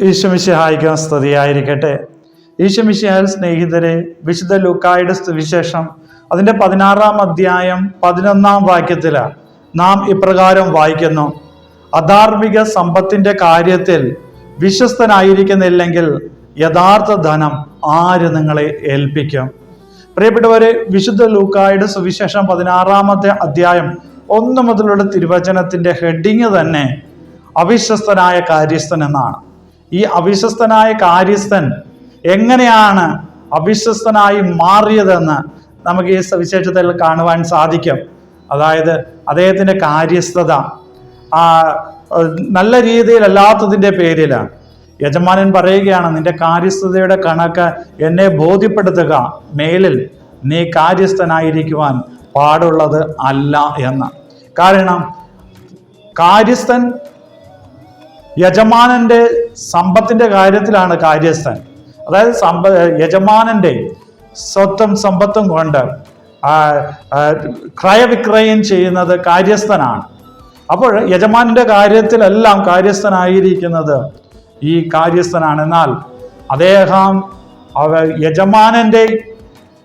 ഈശോമിശിഹായ്ക്ക് സ്തുതിയായിരിക്കട്ടെ. ഈശോമിശിഹായിൽ സ്നേഹിതരെ, വിശുദ്ധ ലൂക്കായുടെ സുവിശേഷം അതിൻ്റെ 16-ാം അധ്യായം 11-ാം വാക്യത്തിൽ നാം ഇപ്രകാരം വായിക്കുന്നു: അധാർമിക സമ്പത്തിന്റെ കാര്യത്തിൽ വിശ്വസ്തനായിരിക്കുന്നില്ലെങ്കിൽ യഥാർത്ഥ ധനം ആര് നിങ്ങളെ ഏൽപ്പിക്കും? പ്രിയപ്പെട്ടവരെ, വിശുദ്ധ ലൂക്കായുടെ സുവിശേഷം 16-ാമത്തെ അധ്യായം 1 മുതലുള്ള തിരുവചനത്തിന്റെ ഹെഡിങ് തന്നെ അവിശ്വസ്തനായ കാര്യസ്ഥൻ എന്നാണ്. ഈ അവിശ്വസ്തനായ കാര്യസ്ഥൻ എങ്ങനെയാണ് അവിശ്വസ്തനായി മാറിയതെന്ന് നമുക്ക് ഈ സവിശേഷത്തിൽ കാണുവാൻ സാധിക്കും. അതായത് അദ്ദേഹത്തിന്റെ കാര്യസ്ഥത നല്ല രീതിയിലല്ലാത്തതിൻ്റെ പേരിൽ യജമാനൻ പറയുകയാണ്, നിന്റെ കാര്യസ്ഥതയുടെ കണക്ക് എന്നെ ബോധ്യപ്പെടുത്തുക, മേലിൽ നീ കാര്യസ്ഥനായിരിക്കുവാൻ പാടുള്ളത് അല്ല എന്ന്. കാരണം കാര്യസ്ഥൻ യജമാനന്റെ സമ്പത്തിന്റെ കാര്യത്തിലാണ് കാര്യസ്ഥൻ. അതായത് യജമാനന്റെ സ്വത്തും സമ്പത്തും കൊണ്ട് ക്രയവിക്രയം ചെയ്യുന്നത് കാര്യസ്ഥനാണ്. അപ്പോൾ യജമാനന്റെ കാര്യത്തിലെല്ലാം കാര്യസ്ഥനായിരിക്കുന്നത് ഈ കാര്യസ്ഥനാണ്. എന്നാൽ അദ്ദേഹം യജമാനന്റെ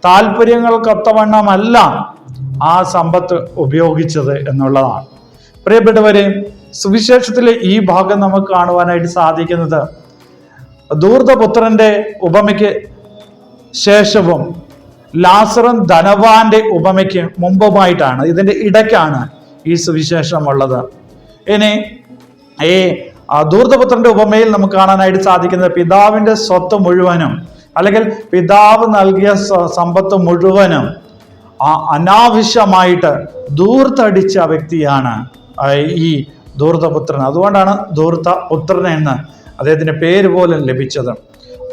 താല്പര്യങ്ങൾക്കൊത്തവണ്ണമല്ല ആ സമ്പത്ത് ഉപയോഗിച്ചത് എന്നുള്ളതാണ്. പ്രിയപ്പെട്ടവരെ, സുവിശേഷത്തിലെ ഈ ഭാഗം നമുക്ക് കാണുവാനായിട്ട് സാധിക്കുന്നത് ധൂർത്തപുത്രന്റെ ഉപമയ്ക്ക് ശേഷവും ലാസറും ധനവാന്റെ ഉപമയ്ക്ക് മുമ്പുമായിട്ടാണ്. ഇതിന്റെ ഇടയ്ക്കാണ് ഈ സുവിശേഷം ഉള്ളത്. ഇനി ഈ ധൂർത്തപുത്രന്റെ ഉപമയിൽ നമുക്ക് കാണാനായിട്ട് സാധിക്കുന്നത് പിതാവിന്റെ സ്വത്ത് മുഴുവനും, അല്ലെങ്കിൽ പിതാവ് നൽകിയ സമ്പത്ത് മുഴുവനും അനാവശ്യമായിട്ട് ധൂർത്തടിച്ച വ്യക്തിയാണ് ഈ ധൂർത്തപുത്രൻ. അതുകൊണ്ടാണ് ധൂർത്തപുത്രൻ എന്ന് അദ്ദേഹത്തിന്റെ പേര് പോലും ലഭിച്ചത്.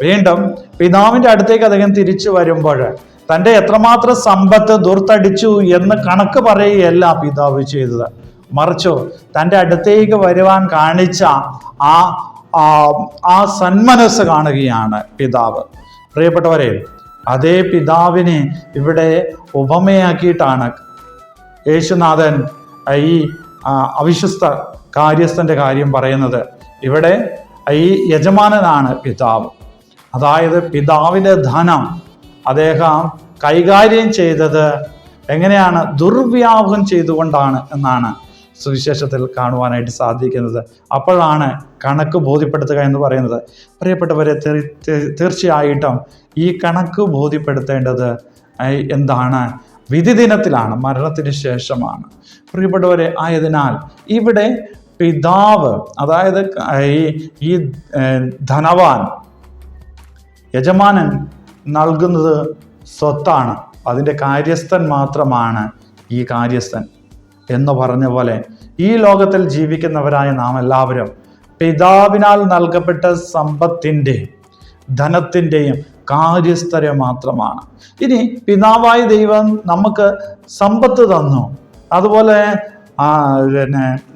വീണ്ടും പിതാവിന്റെ അടുത്തേക്ക് അദ്ദേഹം തിരിച്ചു വരുമ്പോൾ തൻ്റെ എത്രമാത്രം സമ്പത്ത് ധൂർത്തടിച്ചു എന്ന് കണക്ക് പറയുകയല്ല പിതാവ് ചെയ്തത്, മറിച്ചു തൻ്റെ അടുത്തേക്ക് വരുവാൻ കാണിച്ച ആ സന്മനസ് കാണുകയാണ് പിതാവ്. പ്രിയപ്പെട്ടവരെ, അതേ പിതാവിനെ ഇവിടെ ഉപമയാക്കിയിട്ടാണ് യേശുനാഥൻ ഈ അവിശ്വസ്ത കാര്യസ്ഥന്റെ കാര്യം പറയുന്നത്. ഇവിടെ ഈ യജമാനനാണ് പിതാവ്. അതായത് പിതാവിന്റെ ധനം അദ്ദേഹം കൈകാര്യം ചെയ്തത് എങ്ങനെയാണ്? ദുർവ്യാപം ചെയ്തുകൊണ്ടാണ് എന്നാണ് സുവിശേഷത്തിൽ കാണുവാനായിട്ട് സാധിക്കുന്നത്. അപ്പോഴാണ് കണക്ക് ബോധ്യപ്പെടുത്തുക എന്ന് പറയുന്നത്. പ്രിയപ്പെട്ടവരെ, തീർച്ചയായിട്ടും ഈ കണക്ക് ബോധ്യപ്പെടുത്തേണ്ടത് എന്താണ്? വിധി ദിനത്തിലാണ്, മരണത്തിന് ശേഷമാണ്. പ്രിയപ്പെട്ടവരെ, ആയതിനാൽ ഇവിടെ പിതാവ്, അതായത് ഈ ധനവാൻ യജമാനൻ നൽകുന്നത് സ്വത്താണ്, അതിൻ്റെ കാര്യസ്ഥൻ മാത്രമാണ് ഈ കാര്യസ്ഥൻ എന്ന് പറഞ്ഞ പോലെ ഈ ലോകത്തിൽ ജീവിക്കുന്നവരായ നാം എല്ലാവരും പിതാവിനാൽ നൽകപ്പെട്ട സമ്പത്തിൻ്റെയും ധനത്തിൻ്റെയും കാര്യസ്ഥരെ മാത്രമാണ്. ഇനി പിതാവായ ദൈവം നമുക്ക് സമ്പത്ത് തന്നു, അതുപോലെ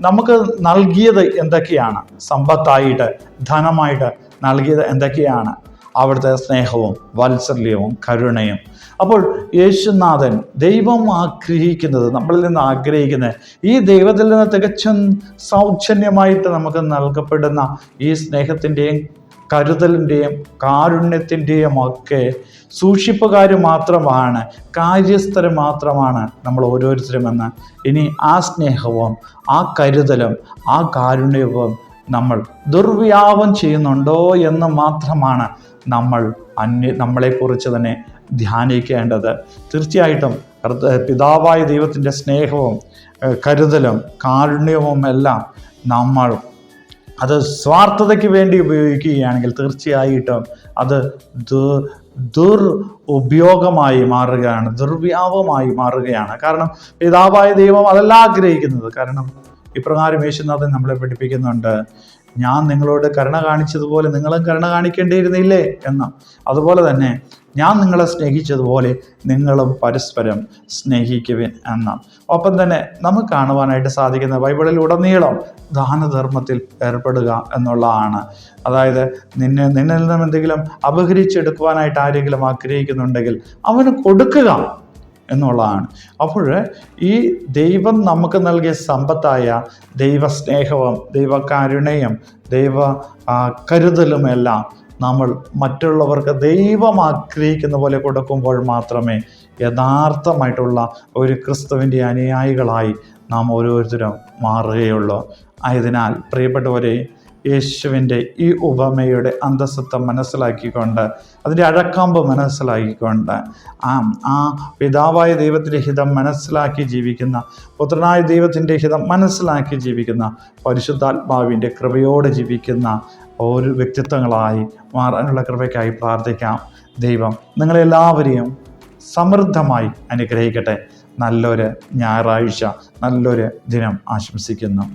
നമുക്ക് നൽകിയത് എന്തൊക്കെയാണ്? സമ്പത്തായിട്ട്, ധനമായിട്ട് നൽകിയത് എന്തൊക്കെയാണ്? അവിടുത്തെ സ്നേഹവും വാത്സല്യവും കരുണയും. അപ്പോൾ യേശുനാഥൻ ദൈവം ആഗ്രഹിക്കുന്നത്, നമ്മളിൽ നിന്ന് ആഗ്രഹിക്കുന്നത്, ഈ ദൈവത്തിൽ നിന്ന് തികച്ചും സൗജന്യമായിട്ട് നമുക്ക് നൽകപ്പെടുന്ന ഈ സ്നേഹത്തിൻ്റെയും കരുതലിൻ്റെയും കാരുണ്യത്തിൻ്റെയും ഒക്കെ സൂക്ഷിപ്പുകാർ മാത്രമാണ്, കാര്യസ്ഥർ മാത്രമാണ് നമ്മൾ ഓരോരുത്തരുമെന്ന്. ഇനി ആ സ്നേഹവും ആ കരുതലും ആ കാരുണ്യവും നമ്മൾ ദുർവ്യാപം ചെയ്യുന്നുണ്ടോ എന്ന് മാത്രമാണ് നമ്മളെക്കുറിച്ച് തന്നെ ധ്യാനിക്കേണ്ടത്. തീർച്ചയായിട്ടും പിതാവായ ദൈവത്തിൻ്റെ സ്നേഹവും കരുതലും കാരുണ്യവും എല്ലാം നമ്മൾ അത് സ്വാർത്ഥതയ്ക്ക് വേണ്ടി ഉപയോഗിക്കുകയാണെങ്കിൽ തീർച്ചയായിട്ടും അത് ഉപയോഗമായി മാറുകയാണ്, ദുർവ്യാപമായി മാറുകയാണ്. കാരണം പിതാവായ ദൈവം അതല്ല ആഗ്രഹിക്കുന്നത്. കാരണം ഇപ്രകാരം യേശുനാഥൻ നമ്മളെ പഠിപ്പിക്കുന്നുണ്ട്, ഞാൻ നിങ്ങളോട് കരുണ കാണിച്ചതുപോലെ നിങ്ങളും കരുണ കാണിക്കേണ്ടിയിരുന്നില്ലേ എന്നും, അതുപോലെ തന്നെ ഞാൻ നിങ്ങളെ സ്നേഹിച്ചതുപോലെ നിങ്ങളും പരസ്പരം സ്നേഹിക്കുവിൻ എന്നും. ഒപ്പം തന്നെ നമുക്ക് കാണുവാനായിട്ട് സാധിക്കുന്ന ബൈബിളിൽ ഉടനീളം ദാനധർമ്മത്തിൽ ഏർപ്പെടുക എന്നുള്ളതാണ്. അതായത് നിന്നിൽ നിന്നും എന്തെങ്കിലും അപഹരിച്ചെടുക്കുവാനായിട്ട് ആരെങ്കിലും ആഗ്രഹിക്കുന്നുണ്ടെങ്കിൽ അവന് കൊടുക്കുക എന്നുള്ളതാണ്. അപ്പോൾ ഈ ദൈവം നമുക്ക് നൽകിയ സമ്പത്തായ ദൈവസ്നേഹവും ദൈവകാരുണ്യം കരുതലുമെല്ലാം നമ്മൾ മറ്റുള്ളവർക്ക് ദൈവം ആഗ്രഹിക്കുന്ന പോലെ കൊടുക്കുമ്പോൾ മാത്രമേ യഥാർത്ഥമായിട്ടുള്ള ഒരു ക്രിസ്തുവിൻ്റെ അനുയായികളായി നാം ഓരോരുത്തരും മാറുകയുള്ളൂ. ആയതിനാൽ പ്രിയപ്പെട്ടവരെ, യേശുവിൻ്റെ ഈ ഉപമയുടെ അന്തസ്സത്ത മനസ്സിലാക്കിക്കൊണ്ട്, അതിൻ്റെ അഴക്കാമ്പ് മനസ്സിലാക്കിക്കൊണ്ട്, ആ പിതാവായ ദൈവത്തിൻ്റെ ഹിതം മനസ്സിലാക്കി ജീവിക്കുന്ന, പുത്രനായ ദൈവത്തിൻ്റെ ഹിതം മനസ്സിലാക്കി ജീവിക്കുന്ന, പരിശുദ്ധാത്മാവിൻ്റെ കൃപയോടെ ജീവിക്കുന്ന ഒരു വ്യക്തിത്വങ്ങളായി മാറാനുള്ള കൃപയ്ക്കായി പ്രാർത്ഥിക്കാം. ദൈവം നിങ്ങളെല്ലാവരെയും സമൃദ്ധമായി അനുഗ്രഹിക്കട്ടെ. നല്ലൊരു ഞായറാഴ്ച, നല്ലൊരു ദിനം ആശംസിക്കുന്നു.